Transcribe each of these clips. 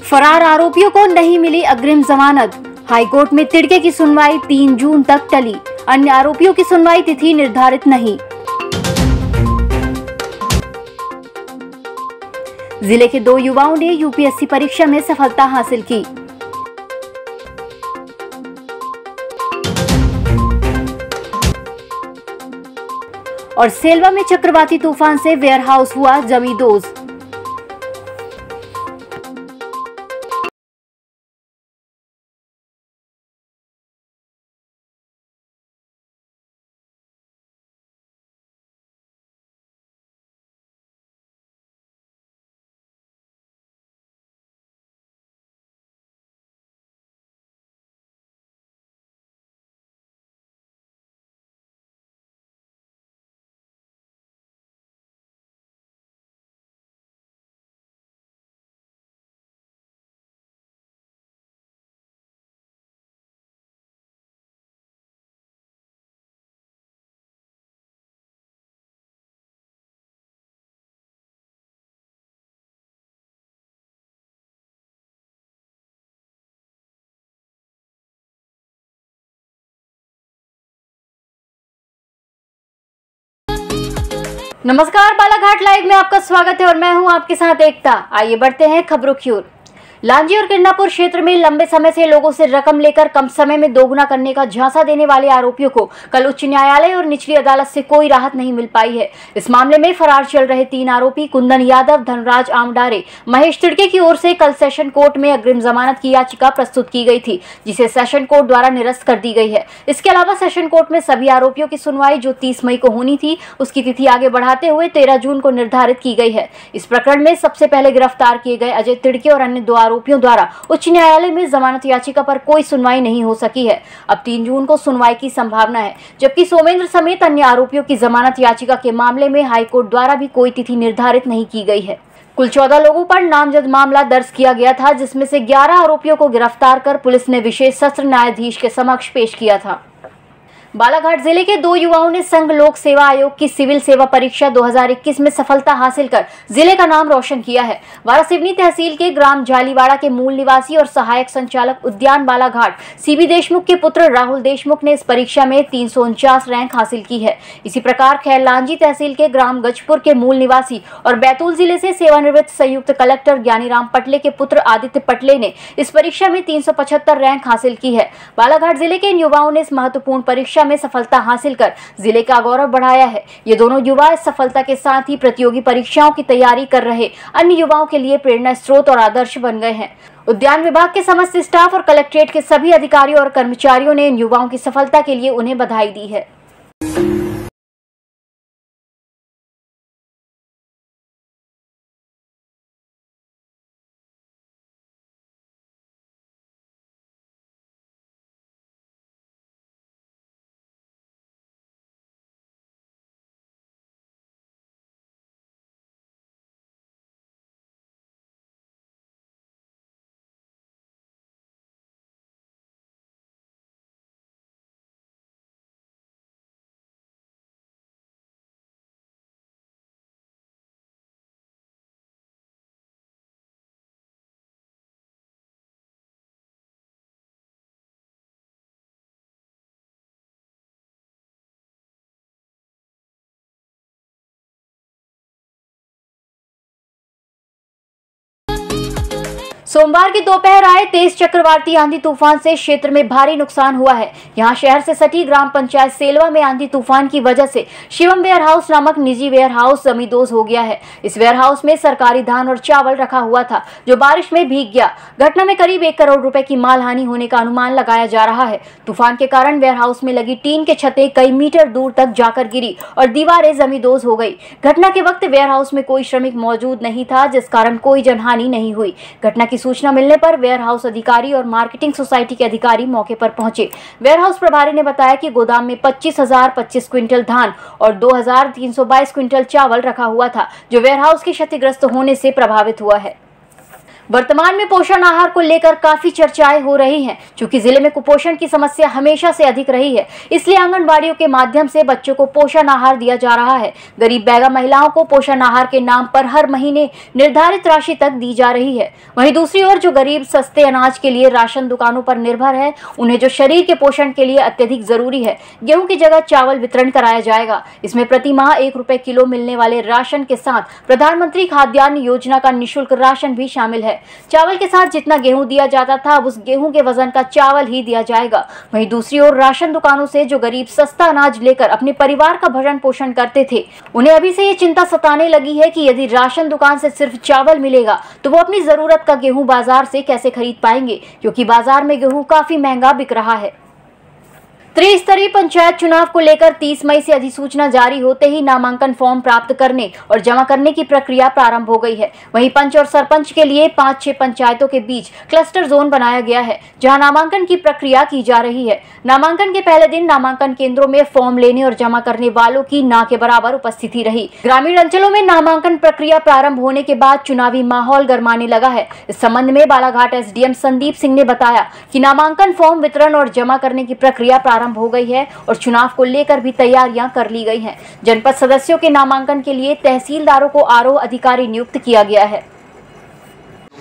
फरार आरोपियों को नहीं मिली अग्रिम जमानत। हाईकोर्ट में तिड़के की सुनवाई 3 जून तक टली। अन्य आरोपियों की सुनवाई तिथि निर्धारित नहीं। जिले के 2 युवाओं ने यूपीएससी परीक्षा में सफलता हासिल की। और सेल्वा में चक्रवाती तूफान से वेयरहाउस हुआ जमींदोज। नमस्कार, बालाघाट लाइव में आपका स्वागत है और मैं हूं आपके साथ एकता। आइए बढ़ते हैं खबरों की ओर। लांजी और किरणापुर क्षेत्र में लंबे समय से लोगों से रकम लेकर कम समय में दोगुना करने का झांसा देने वाले आरोपियों को कल उच्च न्यायालय और निचली अदालत से कोई राहत नहीं मिल पाई है। इस मामले में फरार चल रहे 3 आरोपी कुंदन यादव, धनराज आमडारे, महेश तिड़के की ओर से कल सेशन कोर्ट में अग्रिम जमानत की याचिका प्रस्तुत की गई थी, जिसे सेशन कोर्ट द्वारा निरस्त कर दी गई है। इसके अलावा सेशन कोर्ट में सभी आरोपियों की सुनवाई जो 30 मई को होनी थी, उसकी तिथि आगे बढ़ाते हुए 13 जून को निर्धारित की गई है। इस प्रकरण में सबसे पहले गिरफ्तार किए गए अजय तिड़के और अन्य 2 आरोपियों द्वारा उच्च न्यायालय में जमानत याचिका पर कोई सुनवाई नहीं हो सकी है। अब 3 जून को सुनवाई की संभावना है, जबकि सोमेंद्र समेत अन्य आरोपियों की जमानत याचिका के मामले में हाईकोर्ट द्वारा भी कोई तिथि निर्धारित नहीं की गई है। कुल 14 लोगों पर नामजद मामला दर्ज किया गया था, जिसमें से 11 आरोपियों को गिरफ्तार कर पुलिस ने विशेष सत्र न्यायाधीश के समक्ष पेश किया था। बालाघाट जिले के 2 युवाओं ने संघ लोक सेवा आयोग की सिविल सेवा परीक्षा 2021 में सफलता हासिल कर जिले का नाम रोशन किया है। वारासिवनी तहसील के ग्राम जालीवाड़ा के मूल निवासी और सहायक संचालक उद्यान बालाघाट सीबी देशमुख के पुत्र राहुल देशमुख ने इस परीक्षा में 349 रैंक हासिल की है। इसी प्रकार खैरलांजी तहसील के ग्राम गजपुर के मूल निवासी और बैतूल जिले से सेवानिवृत्त संयुक्त कलेक्टर ज्ञानीराम पटले के पुत्र आदित्य पटले ने इस परीक्षा में 375 रैंक हासिल की है। बालाघाट जिले के इन युवाओं ने इस महत्वपूर्ण परीक्षा में सफलता हासिल कर जिले का गौरव बढ़ाया है। ये दोनों युवा इस सफलता के साथ ही प्रतियोगी परीक्षाओं की तैयारी कर रहे अन्य युवाओं के लिए प्रेरणा स्रोत और आदर्श बन गए हैं। उद्यान विभाग के समस्त स्टाफ और कलेक्ट्रेट के सभी अधिकारियों और कर्मचारियों ने इन युवाओं की सफलता के लिए उन्हें बधाई दी है। सोमवार की दोपहर आए तेज चक्रवाती आंधी तूफान से क्षेत्र में भारी नुकसान हुआ है। यहां शहर से सटी ग्राम पंचायत सेल्वा में आंधी तूफान की वजह से शिवम वेयरहाउस नामक निजी वेयरहाउस जमींदोज हो गया है। इस वेयरहाउस में सरकारी धान और चावल रखा हुआ था, जो बारिश में भीग गया। घटना में करीब 1 करोड़ रुपए की माल हानि होने का अनुमान लगाया जा रहा है। तूफान के कारण वेयरहाउस में लगी टीन के छतें कई मीटर दूर तक जाकर गिरी और दीवारें जमींदोज हो गई। घटना के वक्त वेयरहाउस में कोई श्रमिक मौजूद नहीं था, जिस कारण कोई जनहानि नहीं हुई। घटना की सूचना मिलने पर वेयरहाउस अधिकारी और मार्केटिंग सोसाइटी के अधिकारी मौके पर पहुंचे। वेयरहाउस प्रभारी ने बताया कि गोदाम में 25,025 क्विंटल धान और 2,322 क्विंटल चावल रखा हुआ था, जो वेयरहाउस के क्षतिग्रस्त होने से प्रभावित हुआ है। वर्तमान में पोषण आहार को लेकर काफी चर्चाएं हो रही हैं। चूंकि जिले में कुपोषण की समस्या हमेशा से अधिक रही है, इसलिए आंगनबाड़ियों के माध्यम से बच्चों को पोषण आहार दिया जा रहा है। गरीब बैगा महिलाओं को पोषण आहार के नाम पर हर महीने निर्धारित राशि तक दी जा रही है। वहीं दूसरी ओर जो गरीब सस्ते अनाज के लिए राशन दुकानों पर निर्भर है, उन्हें जो शरीर के पोषण के लिए अत्यधिक जरूरी है, गेहूं की जगह चावल वितरण कराया जाएगा। इसमें प्रति माह 1 रुपए किलो मिलने वाले राशन के साथ प्रधानमंत्री खाद्यान्न योजना का निःशुल्क राशन भी शामिल है। चावल के साथ जितना गेहूं दिया जाता था, अब उस गेहूं के वजन का चावल ही दिया जाएगा। वहीं दूसरी ओर राशन दुकानों से जो गरीब सस्ता अनाज लेकर अपने परिवार का भरण पोषण करते थे, उन्हें अभी से ये चिंता सताने लगी है कि यदि राशन दुकान से सिर्फ चावल मिलेगा तो वो अपनी जरूरत का गेहूं बाजार से कैसे खरीद पाएंगे, क्योंकि बाजार में गेहूं काफी महंगा बिक रहा है। त्रिस्तरीय पंचायत चुनाव को लेकर 30 मई से अधिसूचना जारी होते ही नामांकन फॉर्म प्राप्त करने और जमा करने की प्रक्रिया प्रारंभ हो गई है। वहीं पंच और सरपंच के लिए 5-6 पंचायतों के बीच क्लस्टर जोन बनाया गया है, जहां नामांकन की प्रक्रिया की जा रही है। नामांकन के पहले दिन नामांकन केंद्रों में फॉर्म लेने और जमा करने वालों की ना के बराबर उपस्थिति रही। ग्रामीण अंचलों में नामांकन प्रक्रिया प्रारंभ होने के बाद चुनावी माहौल गरमाने लगा है। इस संबंध में बालाघाट एसडीएम संदीप सिंह ने बताया कि नामांकन फॉर्म वितरण और जमा करने की प्रक्रिया प्रारंभ हो गई है और चुनाव को लेकर भी तैयारियां कर ली गई हैं। जनपद सदस्यों के नामांकन के लिए तहसीलदारों को आरोह अधिकारी नियुक्त किया गया है।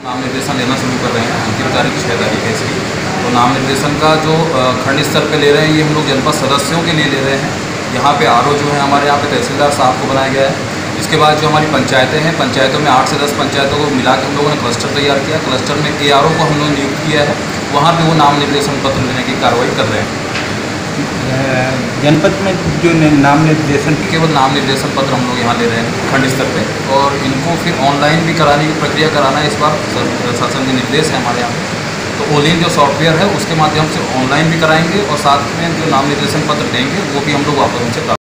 नाम निर्देशन लेना शुरू कर रहे हैं। अंतिम तारीख 6 तारीख है इसकी। तो नाम निर्देशन का जो खंड स्तर पे ले रहे हैं, ये हम लोग जनपद सदस्यों के लिए ले रहे हैं। यहाँ पे आरओ जो है हमारे यहाँ पे तहसीलदार साहब को बनाया गया है। इसके बाद जो हमारी पंचायतें हैं, पंचायतों में 8 से 10 पंचायतों को मिला के हम लोगों ने क्लस्टर तैयार किया। क्लस्टर में ARO को हम लोगों ने नियुक्त किया है। वहाँ पे वो नाम निर्देशन पत्र लेने की कार्रवाई कर रहे हैं। जनपद में जो नाम निर्देशन, केवल नाम निर्देशन पत्र हम लोग यहाँ ले रहे हैं खंड स्तर पे, और इनको फिर ऑनलाइन भी कराने की प्रक्रिया कराना है। इस बार शासन के निर्देश है हमारे यहाँ पे। तो ओलिन जो सॉफ्टवेयर है उसके माध्यम से ऑनलाइन भी कराएंगे और साथ में जो नाम निर्देशन पत्र देंगे वो भी हम लोग वापस उनसे प्राप्त।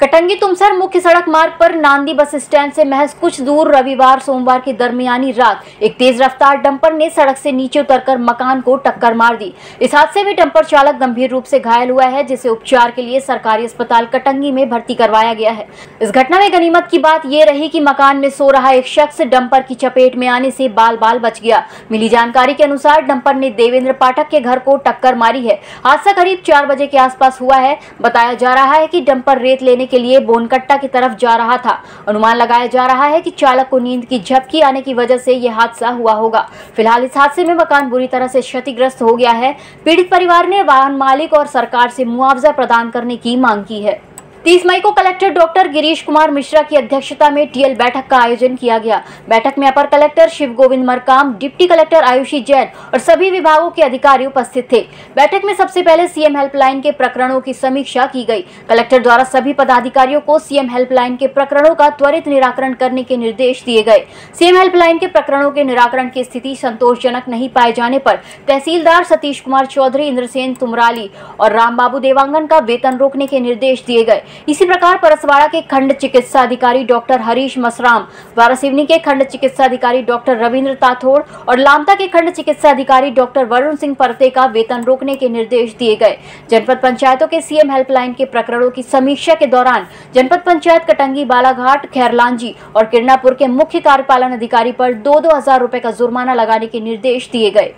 कटंगी तुमसर मुख्य सड़क मार्ग पर नांदी बस स्टैंड से महज कुछ दूर रविवार सोमवार की दरमियानी रात एक तेज रफ्तार डंपर ने सड़क से नीचे उतरकर मकान को टक्कर मार दी। इस हादसे में डंपर चालक गंभीर रूप से घायल हुआ है, जिसे उपचार के लिए सरकारी अस्पताल कटंगी में भर्ती करवाया गया है। इस घटना में गनीमत की बात यह रही कि मकान में सो रहा एक शख्स डंपर की चपेट में आने से बाल बाल बच गया। मिली जानकारी के अनुसार डंपर ने देवेंद्र पाठक के घर को टक्कर मारी है। हादसा करीब 4 बजे के आसपास हुआ है। बताया जा रहा है कि डंपर रेत लेने के लिए बोनकट्टा की तरफ जा रहा था। अनुमान लगाया जा रहा है कि चालक को नींद की झपकी आने की वजह से यह हादसा हुआ होगा। फिलहाल इस हादसे में मकान बुरी तरह से क्षतिग्रस्त हो गया है। पीड़ित परिवार ने वाहन मालिक और सरकार से मुआवजा प्रदान करने की मांग की है। 30 मई को कलेक्टर डॉक्टर गिरीश कुमार मिश्रा की अध्यक्षता में टीएल बैठक का आयोजन किया गया। बैठक में upper collector Shiv Govind Markam, deputy collector Ayushi Jain और सभी विभागों के अधिकारी उपस्थित थे। बैठक में सबसे पहले सीएम हेल्पलाइन के प्रकरणों की समीक्षा की गई। कलेक्टर द्वारा सभी पदाधिकारियों को सीएम हेल्पलाइन के प्रकरणों का त्वरित निराकरण करने के निर्देश दिए गए। सीएम हेल्पलाइन के प्रकरणों के निराकरण की स्थिति संतोषजनक नहीं पाए जाने पर तहसीलदार सतीश कुमार चौधरी, इंद्रसेन तुमराली और रामबाबू देवांगन का वेतन रोकने के निर्देश दिए गए। इसी प्रकार परसवाड़ा के खंड चिकित्सा अधिकारी डॉक्टर हरीश मसराम, वारासिवनी के खंड चिकित्सा अधिकारी डॉक्टर रविंद्र ताथोड़ और लामता के खंड चिकित्सा अधिकारी डॉक्टर वरुण सिंह परते का वेतन रोकने के निर्देश दिए गए। जनपद पंचायतों के सीएम हेल्पलाइन के प्रकरणों की समीक्षा के दौरान जनपद पंचायत कटंगी, बालाघाट, खैरलांजी और किरणापुर के मुख्य कार्यपालन अधिकारी पर 2-2 हजार रुपए का जुर्माना लगाने के निर्देश दिए गए।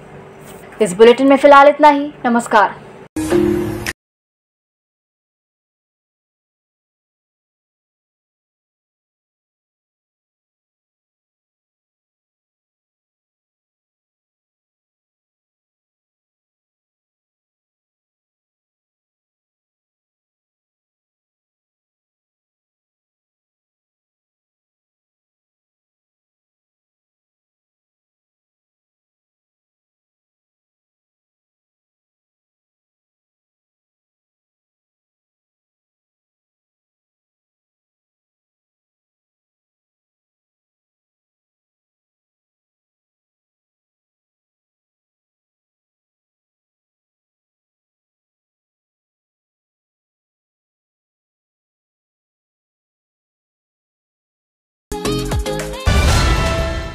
इस बुलेटिन में फिलहाल इतना ही। नमस्कार।